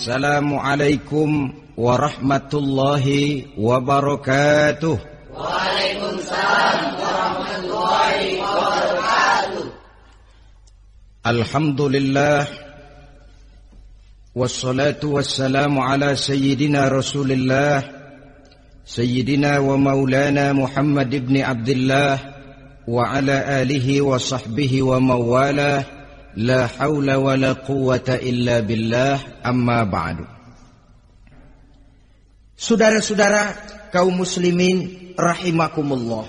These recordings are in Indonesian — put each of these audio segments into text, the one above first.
Assalamualaikum warahmatullahi wabarakatuh. Waalaikumsalam warahmatullahi wabarakatuh. Alhamdulillah wassalatu wassalamu ala sayyidina Rasulillah sayyidina wa maulana Muhammad ibn Abdullah wa ala alihi wa sahbihi wa mawalah. La haula wa la quwwata illa billah, amma ba'du. Saudara-saudara kaum muslimin rahimakumullah.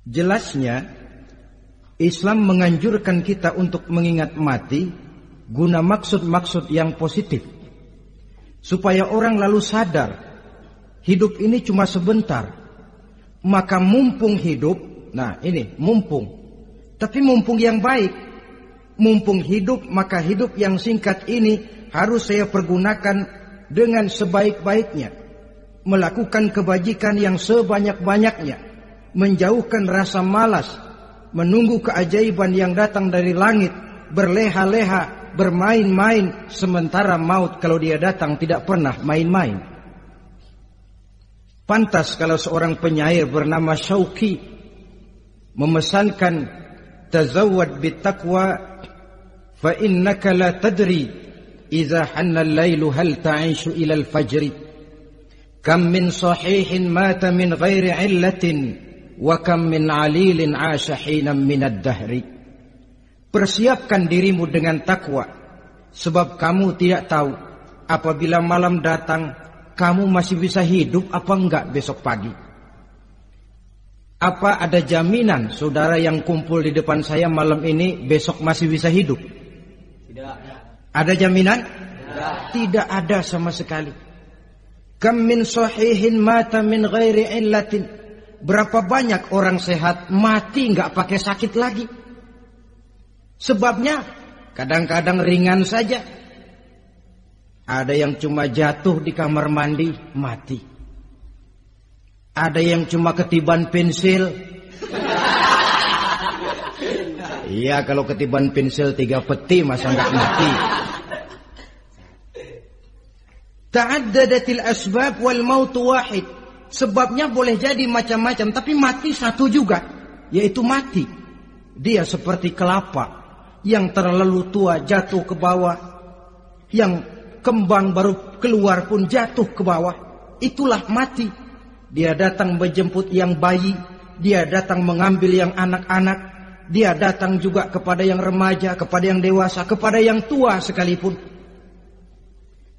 Jelasnya Islam menganjurkan kita untuk mengingat mati guna maksud-maksud yang positif, supaya orang lalu sadar hidup ini cuma sebentar. Maka mumpung hidup, nah ini mumpung, tapi mumpung yang baik. Mumpung hidup, maka hidup yang singkat ini harus saya pergunakan dengan sebaik-baiknya, melakukan kebajikan yang sebanyak-banyaknya, menjauhkan rasa malas, menunggu keajaiban yang datang dari langit, berleha-leha, bermain-main, sementara maut kalau dia datang tidak pernah main-main. Pantas kalau seorang penyair bernama Syauqi memesankan, tazawwad bittaqwa fa innaka la tadri idza hanna al-lailu hal ta'ishu ila al-fajri kam min sahihin mata min ghairi illatin wa kam min 'alilin 'asha hinan min ad-dahri. Persiapkan dirimu dengan takwa, sebab kamu tidak tahu apabila malam datang kamu masih bisa hidup apa enggak besok pagi. Apa ada jaminan saudara yang kumpul di depan saya malam ini besok masih bisa hidup? Tidak. Ada jaminan? Tidak. Tidak ada sama sekali. Kam min sahihin mata min ghairi illatin. Berapa banyak orang sehat mati nggak pakai sakit lagi. Sebabnya kadang-kadang ringan saja. Ada yang cuma jatuh di kamar mandi mati. Ada yang cuma ketiban pensil. Iya, kalau ketiban pensil 3 peti masa enggak mati. Ta'addadatil asbab wal maut wahid. Sebabnya boleh jadi macam-macam, tapi mati satu juga, yaitu mati. Dia seperti kelapa yang terlalu tua jatuh ke bawah, yang kembang baru keluar pun jatuh ke bawah. Itulah mati. Dia datang menjemput yang bayi, dia datang mengambil yang anak-anak, dia datang juga kepada yang remaja, kepada yang dewasa, kepada yang tua sekalipun.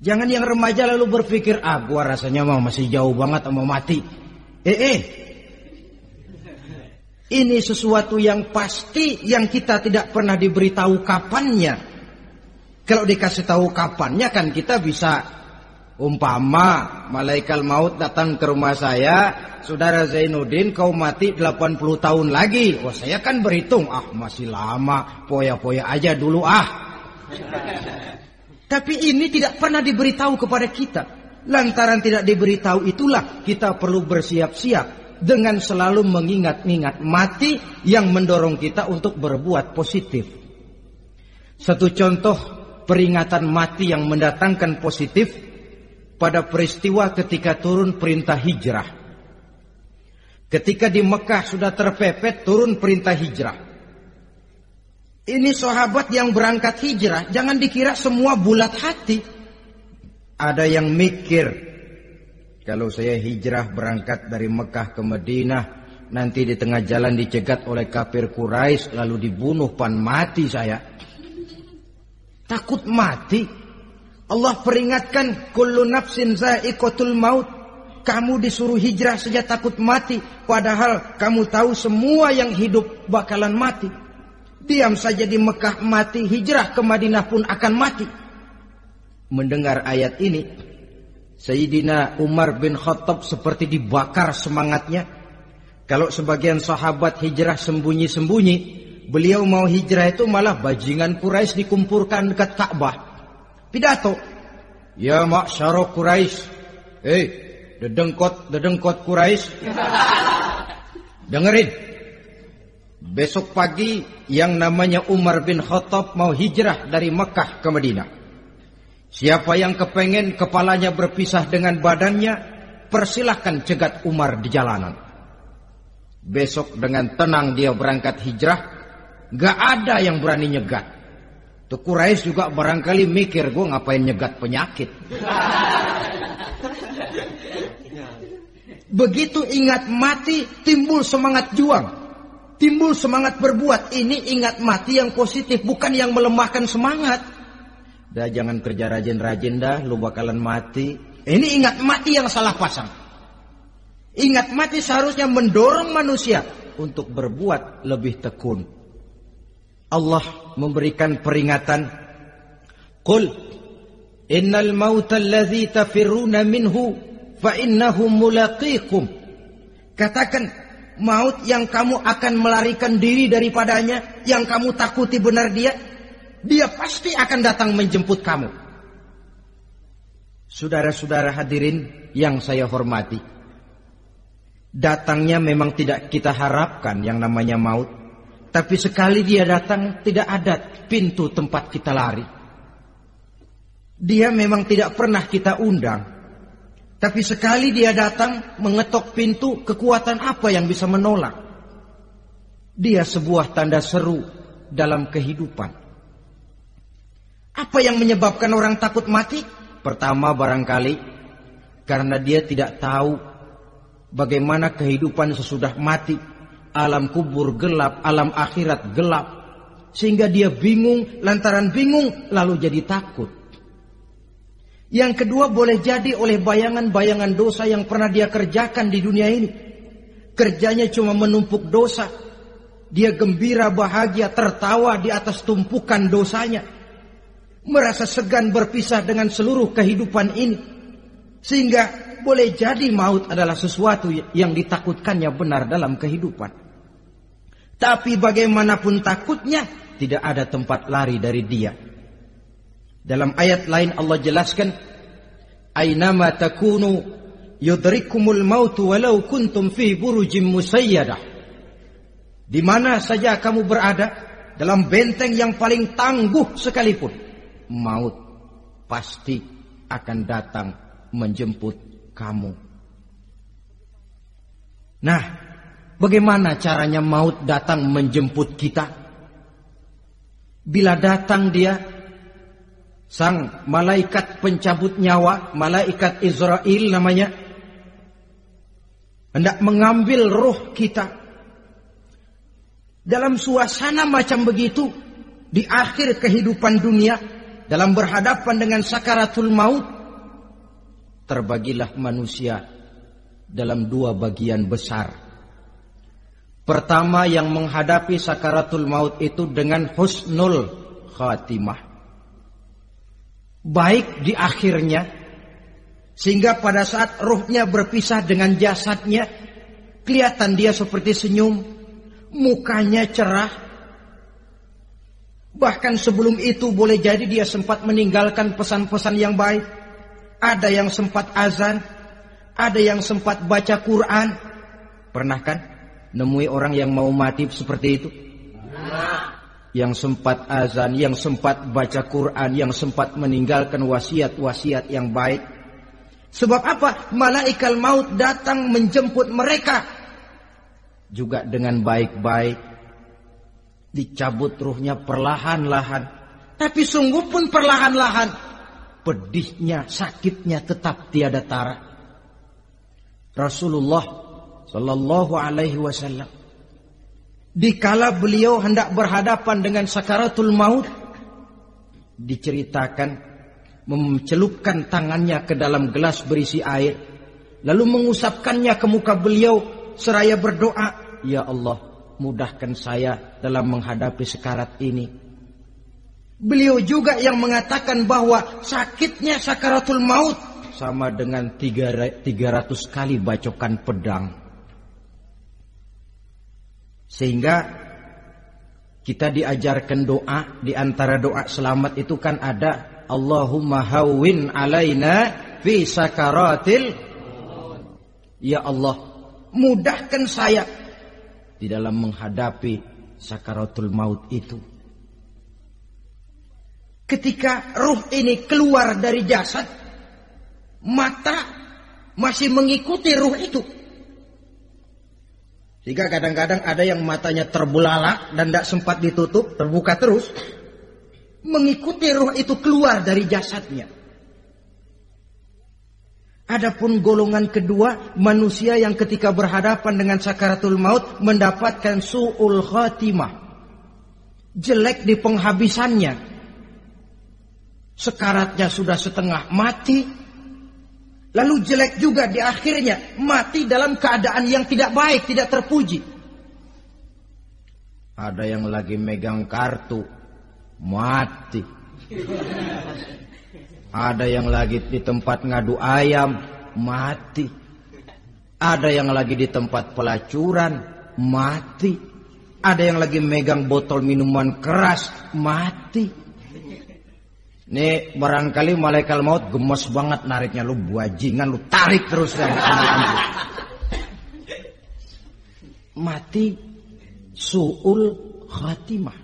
Jangan yang remaja lalu berpikir, gua rasanya masih jauh banget mau mati. Ini sesuatu yang pasti yang kita tidak pernah diberitahu kapannya. Kalau dikasih tahu kapannya kan kita bisa. Umpama malaikat maut datang ke rumah saya, saudara Zainuddin kau mati 80 tahun lagi. Wah, saya kan berhitung, masih lama, poya-poya aja dulu Tapi ini tidak pernah diberitahu kepada kita. Lantaran tidak diberitahu itulah kita perlu bersiap-siap dengan selalu mengingat-ingat mati yang mendorong kita untuk berbuat positif. Satu contoh peringatan mati yang mendatangkan positif pada peristiwa ketika turun perintah hijrah. Ketika di Mekah sudah terpepet turun perintah hijrah. Ini sahabat yang berangkat hijrah, jangan dikira semua bulat hati. Ada yang mikir, kalau saya hijrah berangkat dari Mekah ke Madinah, nanti di tengah jalan dicegat oleh kafir Quraisy lalu dibunuh, mati saya. Takut mati. Allah peringatkan, kullu nafsin za'iqatul maut. Kamu disuruh hijrah saja takut mati, padahal kamu tahu semua yang hidup bakalan mati. Diam saja di Mekah mati, hijrah ke Madinah pun akan mati. Mendengar ayat ini, Sayyidina Umar bin Khattab seperti dibakar semangatnya. Kalau sebagian sahabat hijrah sembunyi-sembunyi, beliau mau hijrah itu malah bajingan Quraisy dikumpulkan dekat Ka'bah. Pidato, ya ma'syara Quraisy, dedengkot Quraisy, dengerin. Besok pagi yang namanya Umar bin Khattab mau hijrah dari Mekah ke Madinah. Siapa yang kepengen kepalanya berpisah dengan badannya, persilahkan cegat Umar di jalanan. Besok dengan tenang dia berangkat hijrah, gak ada yang berani nyegat. Tuh Quraisy juga barangkali mikir, gue ngapain nyegat penyakit. Begitu ingat mati, timbul semangat juang, timbul semangat berbuat. Ini ingat mati yang positif, bukan yang melemahkan semangat. Dah jangan kerja rajin-rajin dah, lu bakalan mati. Ini ingat mati yang salah pasang. Ingat mati seharusnya mendorong manusia untuk berbuat lebih tekun. Allah memberikan peringatan, Qul innal mauta alladhi tafirruna minhu fa innahu mulaqikum. Katakan, maut yang kamu akan melarikan diri daripadanya, yang kamu takuti benar dia pasti akan datang menjemput kamu. Saudara-saudara hadirin yang saya hormati, datangnya memang tidak kita harapkan yang namanya maut. Tapi sekali dia datang, tidak ada pintu tempat kita lari. Dia memang tidak pernah kita undang. Tapi sekali dia datang, mengetok pintu, kekuatan apa yang bisa menolak? Dia sebuah tanda seru dalam kehidupan. Apa yang menyebabkan orang takut mati? Pertama barangkali karena dia tidak tahu bagaimana kehidupan sesudah mati. Alam kubur gelap, alam akhirat gelap. Sehingga dia bingung, lantaran bingung lalu jadi takut. Yang kedua boleh jadi oleh bayangan-bayangan dosa yang pernah dia kerjakan di dunia ini. Kerjanya cuma menumpuk dosa. Dia gembira, bahagia, tertawa di atas tumpukan dosanya. Merasa segan berpisah dengan seluruh kehidupan ini. Sehingga boleh jadi maut adalah sesuatu yang ditakutkannya benar dalam kehidupan. Tapi bagaimanapun takutnya, tidak ada tempat lari dari dia. Dalam ayat lain Allah jelaskan, Aynama takunu yudrikumul mautu walau kuntum fi burujim musayyadah. Di mana saja kamu berada, dalam benteng yang paling tangguh sekalipun, maut pasti akan datang menjemput kamu. Nah, bagaimana caranya maut datang menjemput kita? Bila datang dia, sang malaikat pencabut nyawa, malaikat Israel namanya, hendak mengambil roh kita. Dalam suasana macam begitu, di akhir kehidupan dunia, dalam berhadapan dengan sakaratul maut, terbagilah manusia dalam dua bagian besar. Pertama, yang menghadapi sakaratul maut itu dengan husnul khatimah, baik di akhirnya, sehingga pada saat ruhnya berpisah dengan jasadnya, kelihatan dia seperti senyum, mukanya cerah. Bahkan sebelum itu boleh jadi dia sempat meninggalkan pesan-pesan yang baik. Ada yang sempat azan, ada yang sempat baca Quran. Pernah kan nemui orang yang mau mati seperti itu? Yang sempat azan, yang sempat baca Quran, yang sempat meninggalkan wasiat-wasiat yang baik. Sebab apa? Malaikat maut datang menjemput mereka juga dengan baik-baik. Dicabut ruhnya perlahan-lahan. Tapi sungguh pun perlahan-lahan. Pedihnya, sakitnya tetap tiada tara. Rasulullah Sallallahu Alaihi Wasallam, dikala beliau hendak berhadapan dengan sakaratul maut, diceritakan mencelupkan tangannya ke dalam gelas berisi air, lalu mengusapkannya ke muka beliau seraya berdoa, Ya Allah, mudahkan saya dalam menghadapi sekarat ini. Beliau juga yang mengatakan bahwa sakitnya sakaratul maut sama dengan 300 kali bacokan pedang. Sehingga kita diajarkan doa, di antara doa selamat itu kan ada Allahumma hawwin alaina fi sakaratil. Ya Allah, mudahkan saya di dalam menghadapi sakaratul maut itu. Ketika ruh ini keluar dari jasad, mata masih mengikuti ruh itu. Sehingga kadang-kadang ada yang matanya terbelalak dan tidak sempat ditutup, terbuka terus, mengikuti ruh itu keluar dari jasadnya. Adapun golongan kedua, manusia yang ketika berhadapan dengan sakaratul maut mendapatkan su'ul khatimah, jelek di penghabisannya. Sekaratnya sudah setengah mati, lalu jelek juga di akhirnya, mati dalam keadaan yang tidak baik, tidak terpuji. Ada yang lagi megang kartu, mati. Ada yang lagi di tempat ngadu ayam, mati. Ada yang lagi di tempat pelacuran, mati. Ada yang lagi megang botol minuman keras, mati. Nih barangkali malaikat maut gemes banget nariknya, lu buajingan, lu tarik terus kan. Mati su'ul khatimah.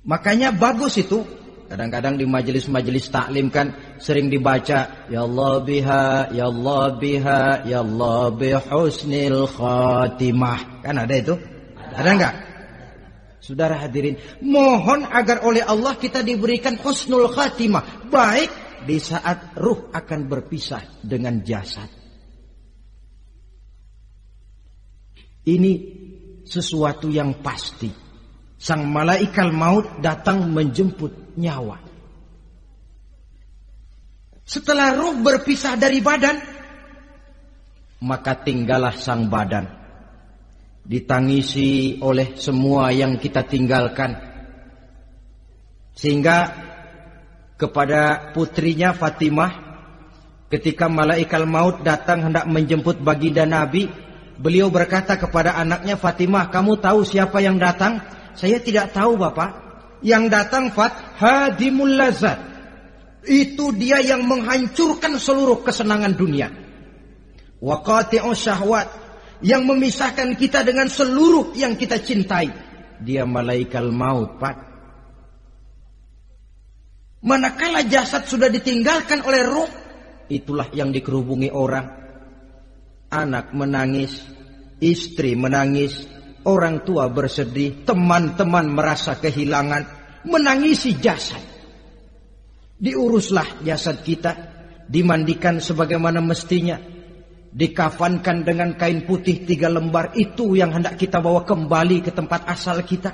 Makanya bagus itu. Kadang-kadang di majelis-majelis taklim kan sering dibaca, ya Allah biha, ya Allah biha, ya Allah bihusnil khatimah. Kan ada itu? Ada enggak? Saudara hadirin, mohon agar oleh Allah kita diberikan husnul khatimah, baik di saat ruh akan berpisah dengan jasad. Ini sesuatu yang pasti. Sang malaikat maut datang menjemput nyawa. Setelah ruh berpisah dari badan, maka tinggallah sang badan, ditangisi oleh semua yang kita tinggalkan. Sehingga kepada putrinya Fatimah, ketika malaikat maut datang hendak menjemput baginda Nabi, beliau berkata kepada anaknya, Fatimah, kamu tahu siapa yang datang? Saya tidak tahu, Bapak. Yang datang hadimul lazat. Itu dia yang menghancurkan seluruh kesenangan dunia. Wa qati'us syahwat, yang memisahkan kita dengan seluruh yang kita cintai. Dia malaikat maut, Pak. Manakala jasad sudah ditinggalkan oleh ruh, itulah yang dikerubungi orang. Anak menangis, istri menangis, orang tua bersedih, teman-teman merasa kehilangan, menangisi jasad. Diuruslah jasad kita, dimandikan sebagaimana mestinya, dikafankan dengan kain putih 3 lembar. Itu yang hendak kita bawa kembali ke tempat asal kita.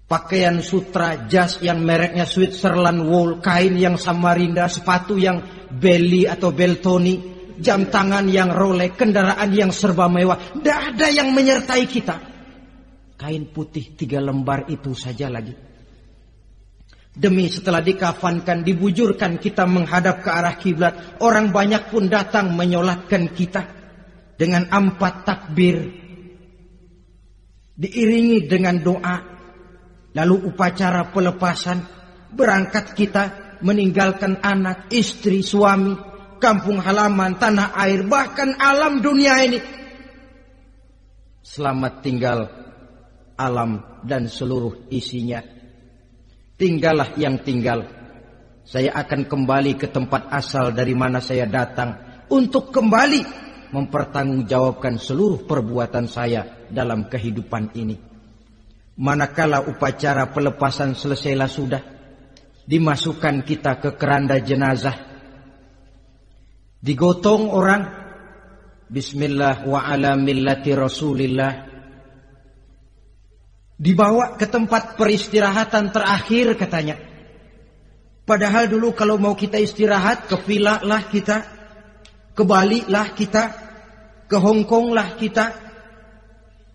Pakaian sutra, jas yang mereknya Switzerland wool, kain yang Samarinda, sepatu yang Belly atau Beltoni, jam tangan yang Rolex, kendaraan yang serba mewah. Tidak ada yang menyertai kita. Kain putih 3 lembar itu saja lagi. Demi setelah dikafankan, dibujurkan, kita menghadap ke arah kiblat. Orang banyak pun datang menyolatkan kita dengan 4 takbir, diiringi dengan doa. Lalu upacara pelepasan, berangkat kita meninggalkan anak, istri, suami, kampung halaman, tanah air, bahkan alam dunia ini. Selamat tinggal alam dan seluruh isinya. Tinggallah yang tinggal. Saya akan kembali ke tempat asal dari mana saya datang, untuk kembali mempertanggungjawabkan seluruh perbuatan saya dalam kehidupan ini. Manakala upacara pelepasan selesailah sudah, dimasukkan kita ke keranda jenazah. Digotong orang, bismillah wa ala millati rasulillah. Dibawa ke tempat peristirahatan terakhir katanya. Padahal dulu kalau mau kita istirahat, ke villa lah kita, ke Bali lah kita, ke Hong Kong lah kita,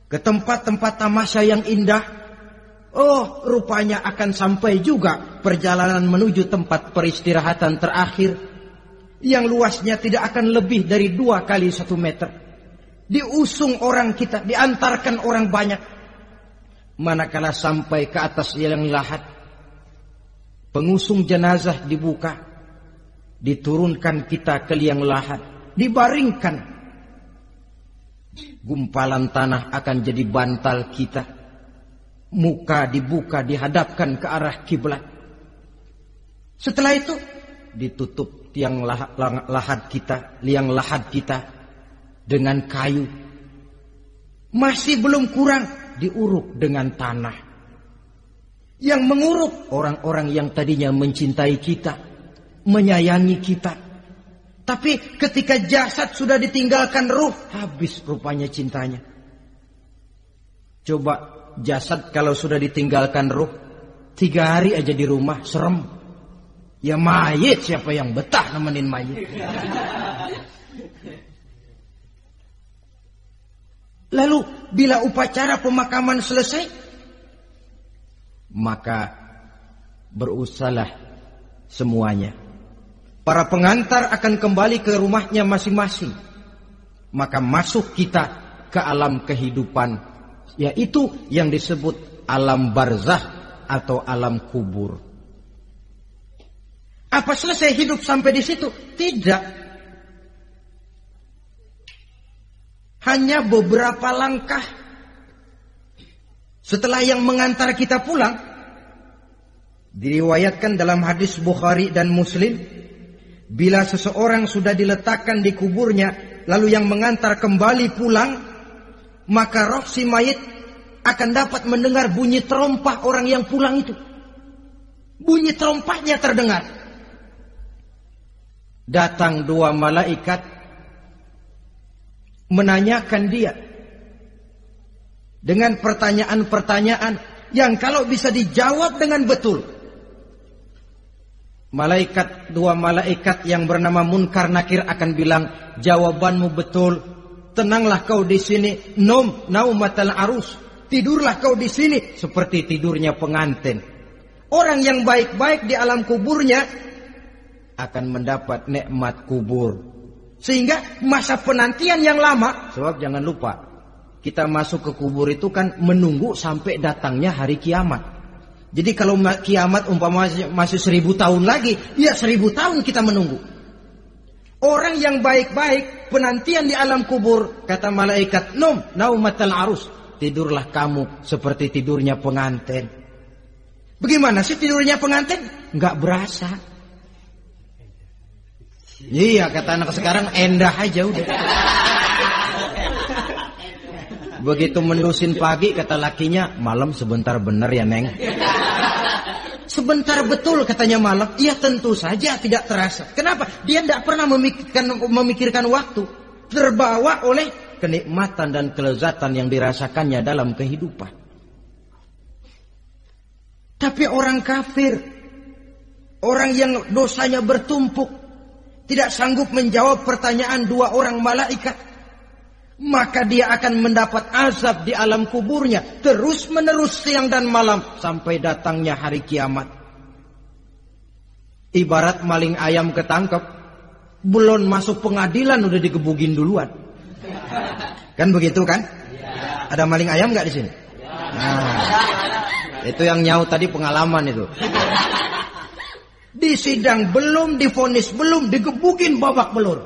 ke tempat-tempat tamasya yang indah. Oh, rupanya akan sampai juga perjalanan menuju tempat peristirahatan terakhir, yang luasnya tidak akan lebih dari 2 kali 1 meter. Diusung orang kita, diantarkan orang banyak. Manakala sampai ke atas liang lahat, pengusung jenazah dibuka, diturunkan kita ke liang lahat, dibaringkan. Gumpalan tanah akan jadi bantal kita. muka dibuka, dihadapkan ke arah kiblat. Setelah itu ditutup liang lahat kita dengan kayu. Masih belum kurang, diuruk dengan tanah. Yang menguruk orang-orang yang tadinya mencintai kita, menyayangi kita. Tapi ketika jasad sudah ditinggalkan ruh, habis rupanya cintanya. Coba jasad kalau sudah ditinggalkan ruh, 3 hari aja di rumah, serem. Ya mayit, siapa yang betah nemenin mayit? Lalu bila upacara pemakaman selesai, maka berusahalah semuanya. Para pengantar akan kembali ke rumahnya masing-masing. Maka masuk kita ke alam kehidupan, yaitu yang disebut alam barzakh atau alam kubur. Apa selesai hidup sampai di situ? Tidak. Hanya beberapa langkah setelah yang mengantar kita pulang. Diriwayatkan dalam hadis Bukhari dan Muslim, bila seseorang sudah diletakkan di kuburnya, lalu yang mengantar kembali pulang, maka roh si mayit akan dapat mendengar bunyi terompah orang yang pulang itu. Bunyi terompahnya terdengar. Datang 2 malaikat menanyakan dia dengan pertanyaan-pertanyaan yang kalau bisa dijawab dengan betul. 2 malaikat yang bernama Munkar Nakir akan bilang, jawabanmu betul. Tenanglah kau di sini, naumatal arus. Tidurlah kau di sini seperti tidurnya pengantin. Orang yang baik-baik di alam kuburnya akan mendapat nikmat kubur. Sehingga masa penantian yang lama, sebab jangan lupa, kita masuk ke kubur itu kan menunggu sampai datangnya hari kiamat. Jadi kalau kiamat umpamanya masih 1000 tahun lagi, ya 1000 tahun kita menunggu. Orang yang baik-baik penantian di alam kubur, kata malaikat, naumatal arus. Tidurlah kamu seperti tidurnya pengantin. Bagaimana sih tidurnya pengantin? Enggak berasa. Iya, kata anak sekarang, endah aja udah. Begitu mendusin pagi, kata lakinya, malam sebentar bener ya Neng. Sebentar betul katanya malam. Iya tentu saja tidak terasa. Kenapa? Dia tidak pernah memikirkan waktu. Terbawa oleh kenikmatan dan kelezatan yang dirasakannya dalam kehidupan. Tapi orang kafir, orang yang dosanya bertumpuk, tidak sanggup menjawab pertanyaan 2 orang malaikat, maka dia akan mendapat azab di alam kuburnya terus menerus siang dan malam sampai datangnya hari kiamat. Ibarat maling ayam ketangkep, belum masuk pengadilan udah digebugin duluan. Kan begitu kan? Ada maling ayam nggak di sini? Nah, itu yang nyaut tadi pengalaman itu. Di sidang belum, divonis belum, digebugin babak belur.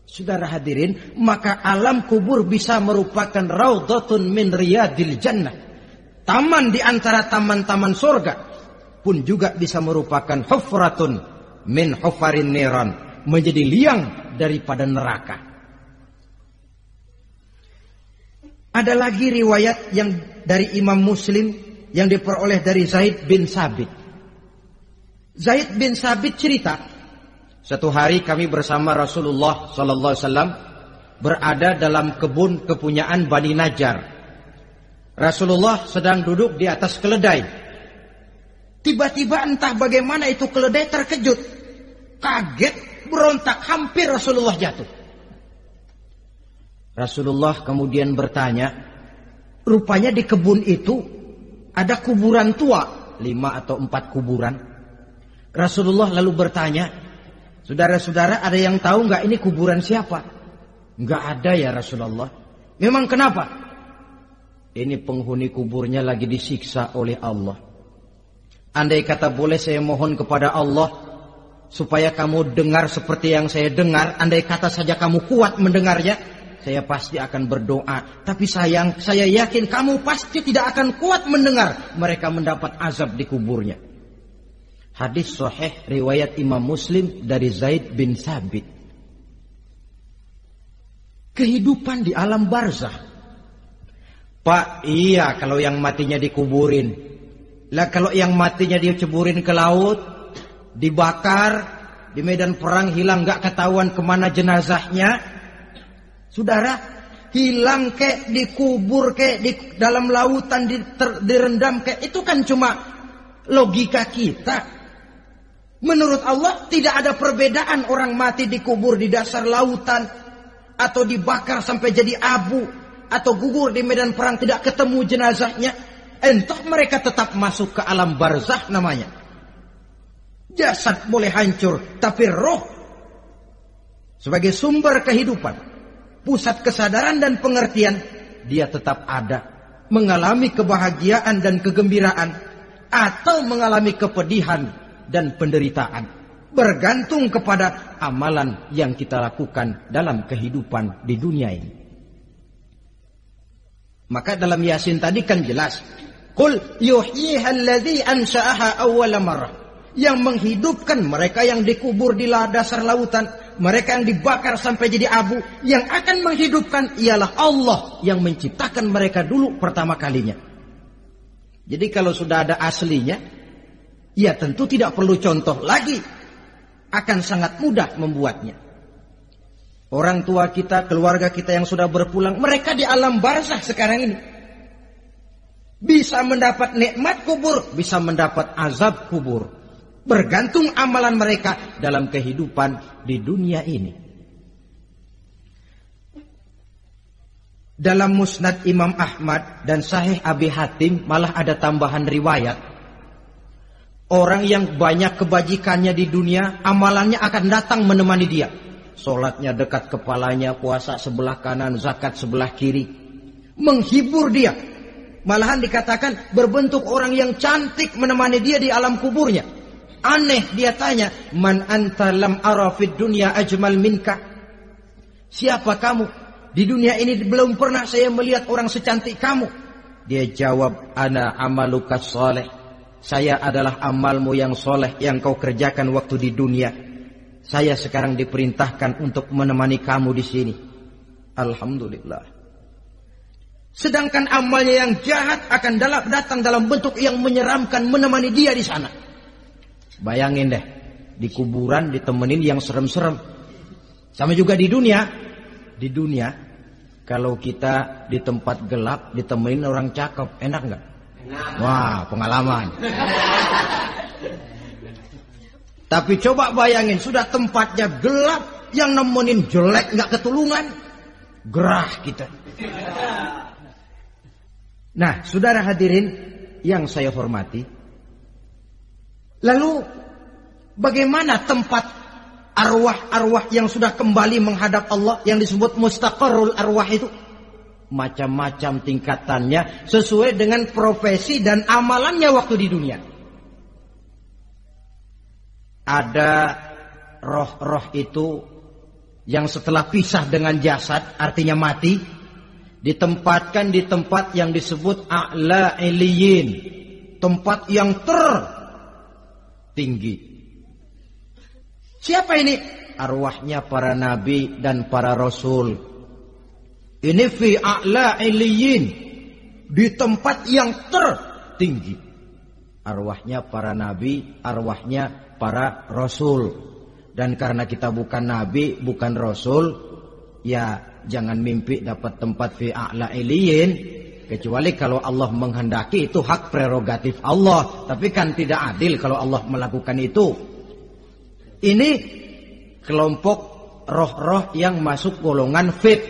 Saudara hadirin, maka alam kubur bisa merupakan raudhatun min riyadil jannah. Taman di antara taman-taman surga. Pun juga bisa merupakan hufratun min hufarin niran. Menjadi liang daripada neraka. Ada lagi riwayat yang dari Imam Muslim yang diperoleh dari Zaid bin Sabit. Zaid bin Sabit cerita, satu hari kami bersama Rasulullah sallallahu alaihi wasallam berada dalam kebun kepunyaan Bani Najjar. Rasulullah sedang duduk di atas keledai. Tiba-tiba entah bagaimana itu keledai terkejut, kaget, berontak, hampir Rasulullah jatuh. Rasulullah kemudian bertanya, rupanya di kebun itu ada kuburan tua, 5 atau 4 kuburan. Rasulullah lalu bertanya, saudara-saudara ada yang tahu nggak ini kuburan siapa? Nggak ada ya Rasulullah. Memang kenapa? Ini penghuni kuburnya lagi disiksa oleh Allah. Andai kata boleh saya mohon kepada Allah supaya kamu dengar seperti yang saya dengar. Andai kata saja kamu kuat mendengarnya, saya pasti akan berdoa. Tapi sayang, saya yakin kamu pasti tidak akan kuat mendengar mereka mendapat azab di kuburnya. Hadis sahih riwayat Imam Muslim dari Zaid bin Sabit. Kehidupan di alam barzah. Pak, iya kalau yang matinya dikuburin. Lah kalau yang matinya diceburin ke laut, dibakar, di medan perang hilang gak ketahuan kemana jenazahnya. Saudara, hilang kek, dikubur kek, di dalam lautan direndam kek, itu kan cuma logika kita. Menurut Allah tidak ada perbedaan orang mati dikubur di dasar lautan, atau dibakar sampai jadi abu, atau gugur di medan perang tidak ketemu jenazahnya. Entah mereka tetap masuk ke alam barzakh namanya. Jasad boleh hancur, tapi roh sebagai sumber kehidupan, pusat kesadaran dan pengertian, dia tetap ada, mengalami kebahagiaan dan kegembiraan, atau mengalami kepedihan dan penderitaan, bergantung kepada amalan yang kita lakukan dalam kehidupan di dunia ini. Maka dalam Yasin tadi kan jelas, qul yuhyiha alladzi ansha'aha awwala marrah, yang menghidupkan mereka yang dikubur di dasar lautan, mereka yang dibakar sampai jadi abu, yang akan menghidupkan ialah Allah yang menciptakan mereka dulu pertama kalinya. Jadi kalau sudah ada aslinya, ya tentu tidak perlu contoh lagi, akan sangat mudah membuatnya. Orang tua kita, keluarga kita yang sudah berpulang, mereka di alam barzakh sekarang ini bisa mendapat nikmat kubur, bisa mendapat azab kubur, bergantung amalan mereka dalam kehidupan di dunia ini. Dalam Musnad Imam Ahmad dan Sahih Abi Hatim malah ada tambahan riwayat. Orang yang banyak kebajikannya di dunia, amalannya akan datang menemani dia. Sholatnya dekat kepalanya, puasa sebelah kanan, zakat sebelah kiri, menghibur dia. Malahan dikatakan berbentuk orang yang cantik menemani dia di alam kuburnya. Aneh, dia tanya, man anta lam ara fid dunya ajmal minka. Siapa kamu? Di dunia ini belum pernah saya melihat orang secantik kamu. Dia jawab, ana amaluka soleh. Saya adalah amalmu yang soleh yang kau kerjakan waktu di dunia. Saya sekarang diperintahkan untuk menemani kamu di sini. Alhamdulillah. Sedangkan amalnya yang jahat akan datang dalam bentuk yang menyeramkan menemani dia di sana. Bayangin deh, di kuburan ditemenin yang serem-serem. Sama juga di dunia. Di dunia, kalau kita di tempat gelap ditemenin orang cakep, enak nggak? Wah, pengalaman. Tapi coba bayangin, sudah tempatnya gelap, yang nemenin jelek nggak ketulungan, gerah kita. Nah, saudara hadirin yang saya hormati, lalu bagaimana tempat arwah-arwah yang sudah kembali menghadap Allah yang disebut mustaqarrul arwah itu? Macam-macam tingkatannya sesuai dengan profesi dan amalannya waktu di dunia. Ada roh-roh itu yang setelah pisah dengan jasad, artinya mati, ditempatkan di tempat yang disebut a'la iliyin, tempat yang tertinggi. Siapa ini? Arwahnya para nabi dan para rasul. Ini fi a'la iliyin, di tempat yang tertinggi. Arwahnya para nabi, arwahnya para rasul. Dan karena kita bukan nabi, bukan rasul, ya jangan mimpi dapat tempat fi a'la iliyin, kecuali kalau Allah menghendaki. Itu hak prerogatif Allah. Tapi kan tidak adil kalau Allah melakukan itu. Ini kelompok roh-roh yang masuk golongan fit.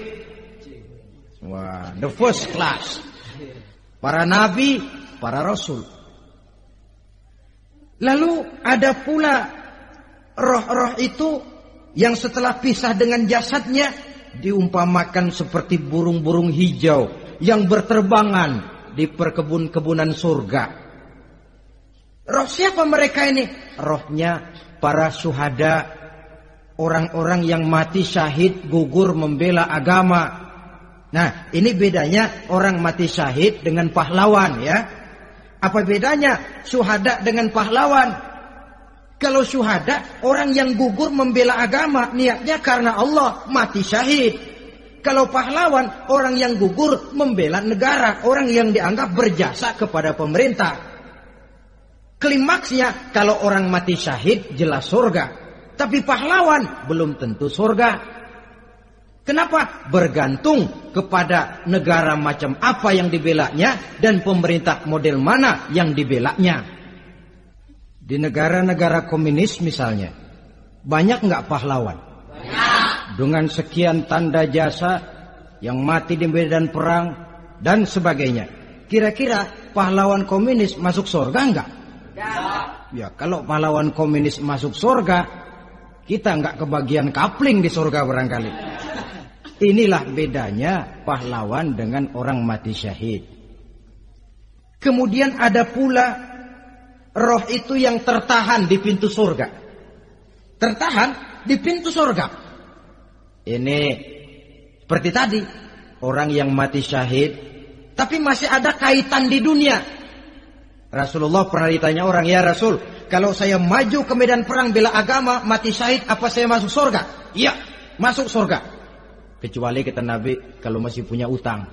Wah, the first class. Para nabi, para rasul. Lalu ada pula roh-roh itu yang setelah pisah dengan jasadnya diumpamakan seperti burung-burung hijau yang berterbangan di perkebun-kebunan surga. Roh siapa mereka ini? Rohnya para syuhada, orang-orang yang mati syahid gugur membela agama. Nah, ini bedanya orang mati syahid dengan pahlawan ya. Apa bedanya syuhada dengan pahlawan? Kalau syuhada, orang yang gugur membela agama, niatnya karena Allah, mati syahid. Kalau pahlawan, orang yang gugur membela negara, orang yang dianggap berjasa kepada pemerintah. Klimaksnya, kalau orang mati syahid jelas surga, tapi pahlawan belum tentu surga. Kenapa? Bergantung kepada negara macam apa yang dibelanya dan pemerintah model mana yang dibelanya. Di negara-negara komunis misalnya, banyak nggak pahlawan? Banyak. Dengan sekian tanda jasa yang mati di medan perang dan sebagainya. Kira-kira pahlawan komunis masuk surga nggak? Tidak. Ya, kalau pahlawan komunis masuk surga, kita nggak kebagian kapling di surga barangkali. Inilah bedanya pahlawan dengan orang mati syahid. Kemudian ada pula roh itu yang tertahan di pintu surga. Tertahan di pintu surga. Ini seperti tadi, orang yang mati syahid tapi masih ada kaitan di dunia. Rasulullah pernah ditanya orang, "Ya Rasul, kalau saya maju ke medan perang bela agama, mati syahid, apa saya masuk surga?" "Iya, masuk surga. Kecuali," kata Nabi, "kalau masih punya utang."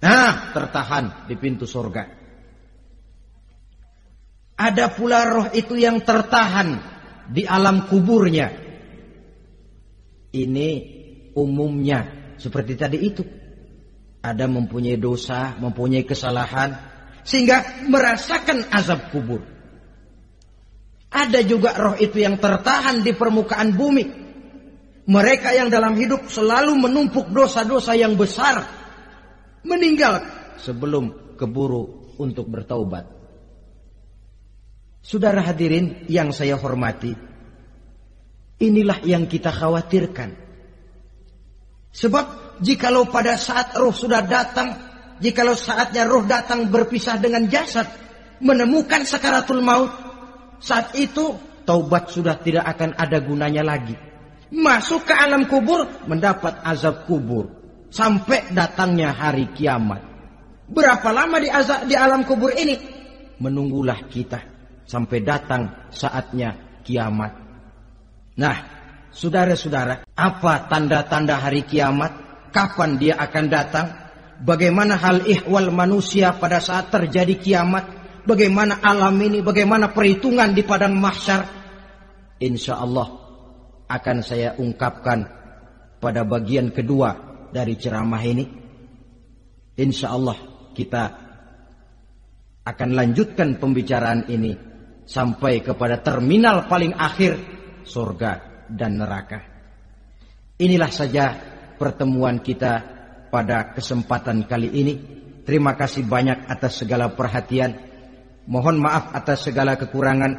Nah, tertahan di pintu surga. Ada pula roh itu yang tertahan di alam kuburnya. Ini umumnya seperti tadi itu. Ada mempunyai dosa, mempunyai kesalahan, sehingga merasakan azab kubur. Ada juga roh itu yang tertahan di permukaan bumi. Mereka yang dalam hidup selalu menumpuk dosa-dosa yang besar, meninggal sebelum keburu untuk bertaubat. Saudara hadirin yang saya hormati, inilah yang kita khawatirkan. Sebab jikalau pada saat roh sudah datang, jikalau saatnya roh datang berpisah dengan jasad, menemukan sakaratul maut, saat itu taubat sudah tidak akan ada gunanya lagi. Masuk ke alam kubur, mendapat azab kubur sampai datangnya hari kiamat. Berapa lama di alam kubur ini? Menunggulah kita sampai datang saatnya kiamat. Nah, saudara-saudara, apa tanda-tanda hari kiamat? Kapan dia akan datang? Bagaimana hal ihwal manusia pada saat terjadi kiamat? Bagaimana alam ini? Bagaimana perhitungan di padang mahsyar? Insya Allah akan saya ungkapkan pada bagian kedua dari ceramah ini. Insya Allah kita akan lanjutkan pembicaraan ini sampai kepada terminal paling akhir, surga dan neraka. Inilah saja pertemuan kita pada kesempatan kali ini. Terima kasih banyak atas segala perhatian. Mohon maaf atas segala kekurangan.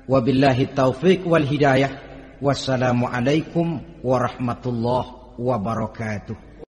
Wabillahi taufiq wal hidayah. Wassalamualaikum warahmatullahi wabarakatuh.